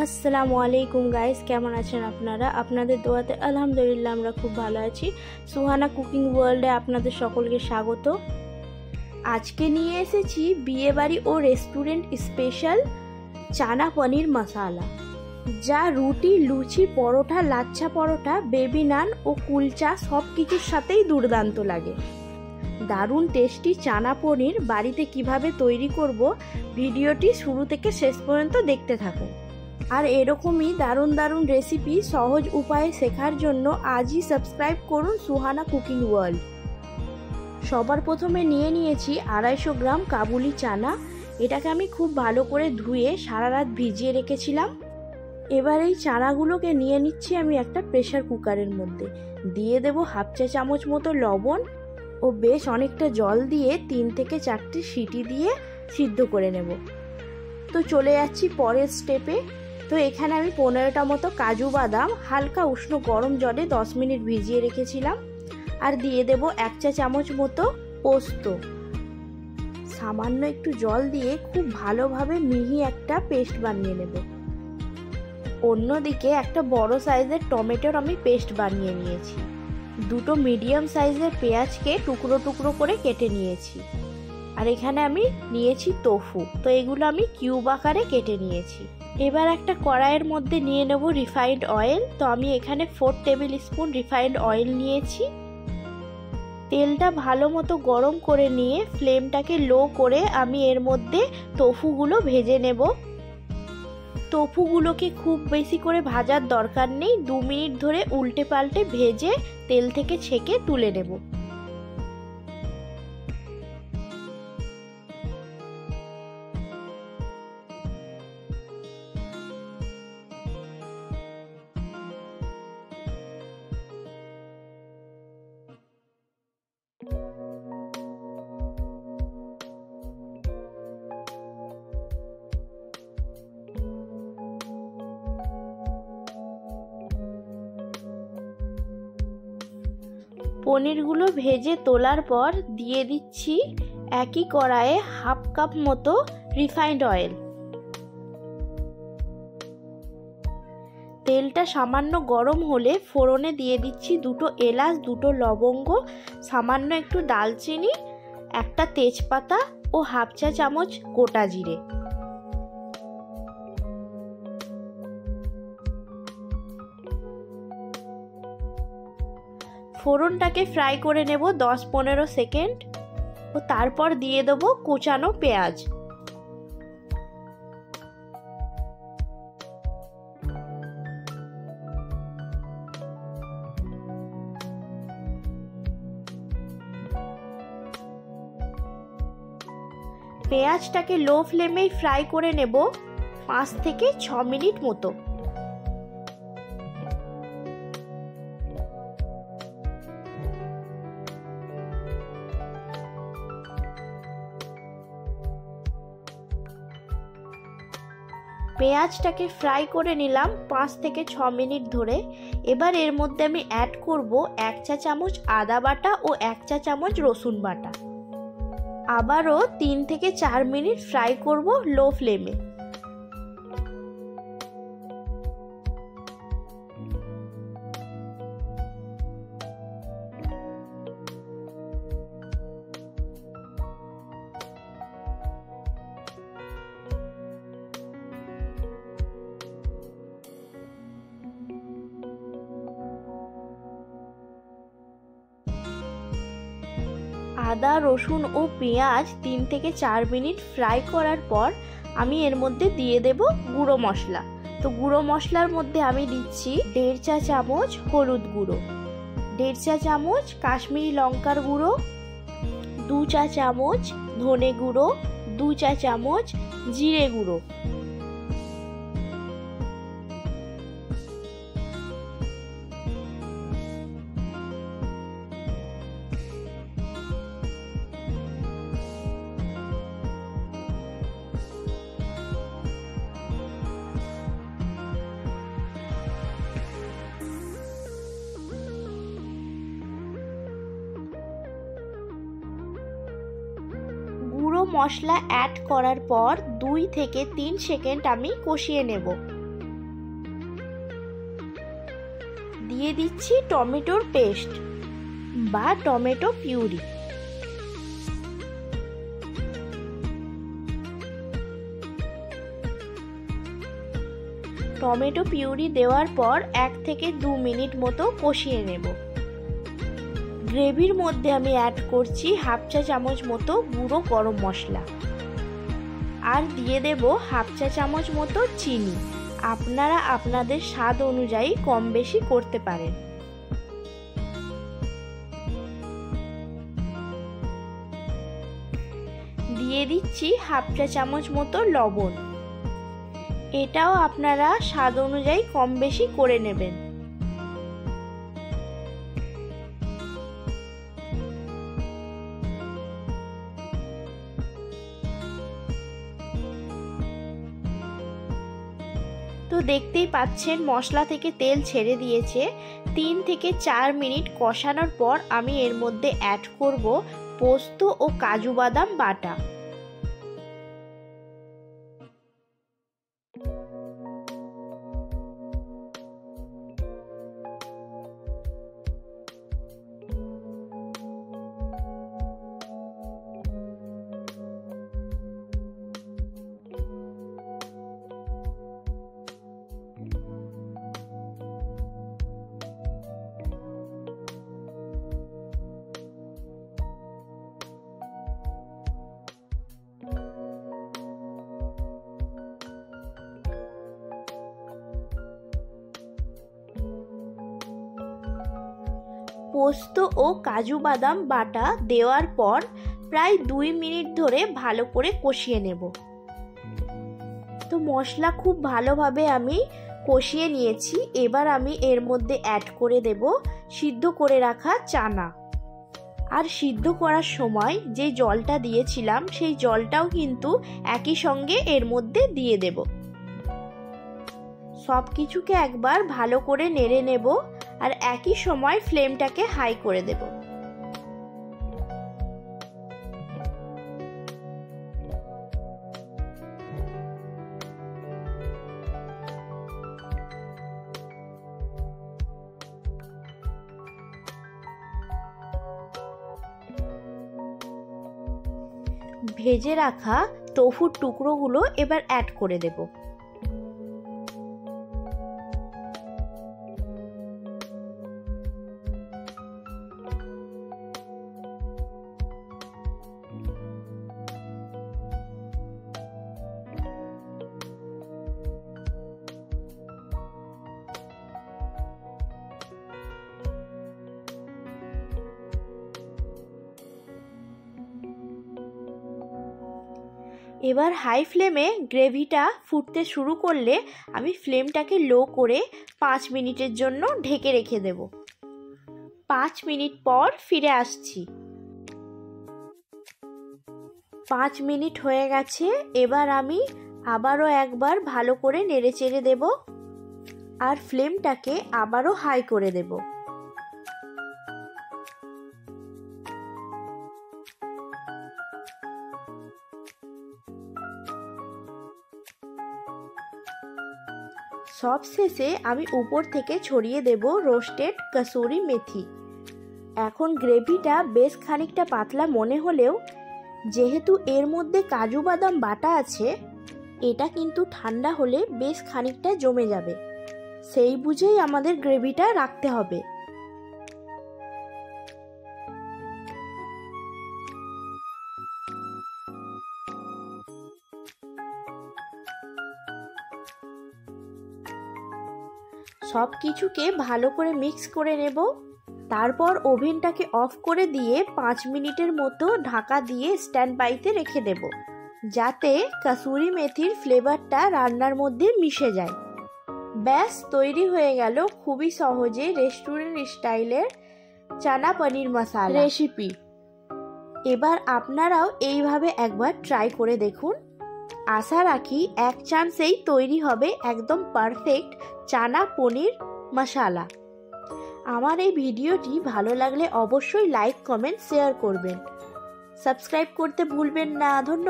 আসসালামু আলাইকুম গাইস, কেমন আছেন আপনারা? আপনাদের দোয়াতে আলহামদুলিল্লাহ আমরা খুব ভালো আছি। সুহানা কুকিং ওয়ার্ল্ডে আপনাদের সকলকে স্বাগত। আজকে নিয়ে এসেছি বিয়েবাড়ি ও রেস্টুরেন্ট স্পেশাল চানা পনির মশালা, যা রুটি, লুচি, পরোটা, লাচ্ছা পরোটা, বেবি নান ও কুলচা সব কিছুর সাথেই দুর্দান্ত লাগে। দারুণ টেস্টি চানা পনির বাড়িতে কিভাবে তৈরি করব, ভিডিওটি শুরু থেকে শেষ পর্যন্ত দেখতে থাকুন। আর এরকমই দারুণ দারুণ রেসিপি সহজ উপায়ে শেখার জন্য আজই সাবস্ক্রাইব করুন সুহানা কুকিং ওয়ার্ল্ড। সবার প্রথমে নিয়ে নিয়েছি 250 গ্রাম কাবুলি চানা। এটাকে আমি খুব ভালো করে ধুয়ে সারা রাত ভিজিয়ে রেখেছিলাম। এবার এই চানাগুলোকে নিয়ে নিচ্ছি আমি একটা প্রেসার কুকারের মধ্যে। দিয়ে দেব হাফ চা চামচ মতো লবণ ও বেশ অনেকটা জল দিয়ে 3 থেকে 4টি সিটি দিয়ে সিদ্ধ করে নেব। তো চলে যাচ্ছি পরের স্টেপে। তো এখানে আমি 15টা মতো কাজু বাদাম হালকা উষ্ণ গরম জলে 10 মিনিট ভিজিয়ে রেখেছিলাম। আর দিয়ে দেব 1 চা চামচ মতো পোস্ত। সামান্য একটু জল দিয়ে খুব ভালোভাবে মিহি একটা পেস্ট বানিয়ে নেব। অন্যদিকে একটা বড় সাইজের টমেটোর আমি পেস্ট বানিয়ে নিয়েছি। দুটো মিডিয়াম সাইজের পেঁয়াজকে টুকরো টুকরো করে কেটে নিয়েছি। আর এখানে আমি নিয়েছি তোফু, তো এগুলো আমি কিউব আকারে কেটে নিয়েছি। এবার একটা কড়াইয়ের মধ্যে নিয়ে নেব রিফাইন্ড অয়েল। তো আমি এখানে 4 টেবিল স্পুন রিফাইন্ড অয়েল নিয়েছি। তেলটা ভালো মতো গরম করে নিয়ে ফ্লেমটাকে লো করে আমি এর মধ্যে তোফুগুলো ভেজে নেব। তোফুগুলোকে খুব বেশি করে ভাজার দরকার নেই, 2 মিনিট ধরে উল্টে পাল্টে ভেজে তেল থেকে ছেঁকে তুলে নেব। পনিরগুলো ভেজে তোলার পর দিয়ে দিচ্ছি একই কড়াইয়ে হাফ কাপ মতো রিফাইন্ড অয়েল। তেলটা সামান্য গরম হলে ফোড়নে দিয়ে দিচ্ছি 2টো এলাচ, 2টো লবঙ্গ, সামান্য একটু দালচিনি, একটা তেজপাতা ও হাফ চা চামচ গোটা জিরে। ফোড়নটাকে ফ্রাই করে নেব 10-15 সেকেন্ড ও তারপর দিয়ে দেব কুচানো পেঁয়াজ। পেঁয়াজটাকে লো ফ্লেমেই ফ্রাই করে নেব 5 থেকে 6 মিনিট মতো। পেঁয়াজটাকে ফ্রাই করে নিলাম 5 থেকে 6 মিনিট ধরে। এবার এর মধ্যে আমি অ্যাড করব 1 চা চামচ আদা বাটা ও 1 চা চামচ রসুন বাটা। আবারও 3 থেকে 4 মিনিট ফ্রাই করব লো ফ্লেমে। আদা, রসুন ও পেঁয়াজ 3 থেকে 4 মিনিট ফ্রাই করার পর আমি এর মধ্যে দিয়ে দেব গুঁড়ো মশলা। তো গুঁড়ো মশলার মধ্যে আমি দিচ্ছি 1.5 চা চামচ হলুদ গুঁড়ো, 1.5 চা চামচ কাশ্মীরি লঙ্কার গুঁড়ো, 2 চা চামচ ধনে গুঁড়ো, 2 চা চামচ জিরে গুঁড়ো। গুঁড়ো মশলা অ্যাড করার পর 2 থেকে 3 সেকেন্ড আমি কষিয়ে নেব। দিয়ে দিচ্ছি টমেটোর পেস্ট বা টমেটো পিউরি। টমেটো পিউরি দেওয়ার পর 1 থেকে 2 মিনিট মতো কষিয়ে নেব। গ্রেভির মধ্যে আমি অ্যাড করছি হাফ চা চামচ মতো গুঁড়ো গরম মশলা আর দিয়ে দেব হাফ চা চামচ মতো চিনি। আপনারা আপনাদের স্বাদ অনুযায়ী কম বেশি করতে পারেন। দিয়ে দিচ্ছি হাফ চা চামচ মতো লবণ। এটাও আপনারা স্বাদ অনুযায়ী কম বেশি করে নেবেন। তো দেখতেই পাচ্ছেন মশলা থেকে তেল ছেড়ে দিয়েছে। 3 থেকে 4 মিনিট কষানোর পর আমি এর মধ্যে অ্যাড করব পোস্ত ও কাজু বাদাম বাটা। পোস্ত ও কাজু বাদাম বাটা দেওয়ার পর প্রায় 2 মিনিট ধরে ভালো করে কষিয়ে নেব। তো মশলা খুব ভালোভাবে আমি কষিয়ে নিয়েছি। এবার আমি এর মধ্যে অ্যাড করে দেব সিদ্ধ করে রাখা চানা। আর সিদ্ধ করার সময় যে জলটা দিয়েছিলাম সেই জলটাও কিন্তু একই সঙ্গে এর মধ্যে দিয়ে দেব। সব কিছুকে একবার ভালো করে নেড়ে নেব আর একই সময় ফ্লেমটাকে হাই করে দেব। ভেজে রাখা টোফুর টুকরোগুলো এবার অ্যাড করে দেব। এবার হাই ফ্লেমে গ্রেভিটা ফুটতে শুরু করলে আমি ফ্লেমটাকে লো করে 5 মিনিটের জন্য ঢেকে রেখে দেব। 5 মিনিট পর ফিরে আসছি। 5 মিনিট হয়ে গেছে। এবার আমি আবারও একবার ভালো করে নেড়েচেড়ে দেব আর ফ্লেমটাকে আবারও হাই করে দেব। সব শেষে আমি উপর থেকে ছড়িয়ে দেব রোস্টেড কসুরি মেথি। এখন গ্রেভিটা বেশ খানিকটা পাতলা মনে হলেও যেহেতু এর মধ্যে কাজু বাদাম বাটা আছে, এটা কিন্তু ঠান্ডা হলে বেশ খানিকটা জমে যাবে। সেই বুঝেই আমাদের গ্রেভিটা রাখতে হবে। সব কিছুকে ভালো করে মিক্স করে নেব। তারপর ওভেনটাকে অফ করে দিয়ে 5 মিনিটের মতো ঢাকা দিয়ে স্ট্যান্ড বাইতে রেখে দেব, যাতে কসুরি মেথির ফ্লেভারটা রান্নার মধ্যে মিশে যায়। ব্যাস তৈরি হয়ে গেল খুবই সহজে রেস্টুরেন্ট স্টাইলের চানা পনির মশলা রেসিপি। এবার আপনারাও এইভাবে একবার ট্রাই করে দেখুন। আশা রাখি এক চান্সেই তৈরি হবে একদম পারফেক্ট চানা পনির মশলা। আমার এই ভিডিওটি ভালো লাগলে অবশ্যই লাইক, কমেন্ট, শেয়ার করবেন। সাবস্ক্রাইব করতে ভুলবেন না। ধন্যবাদ।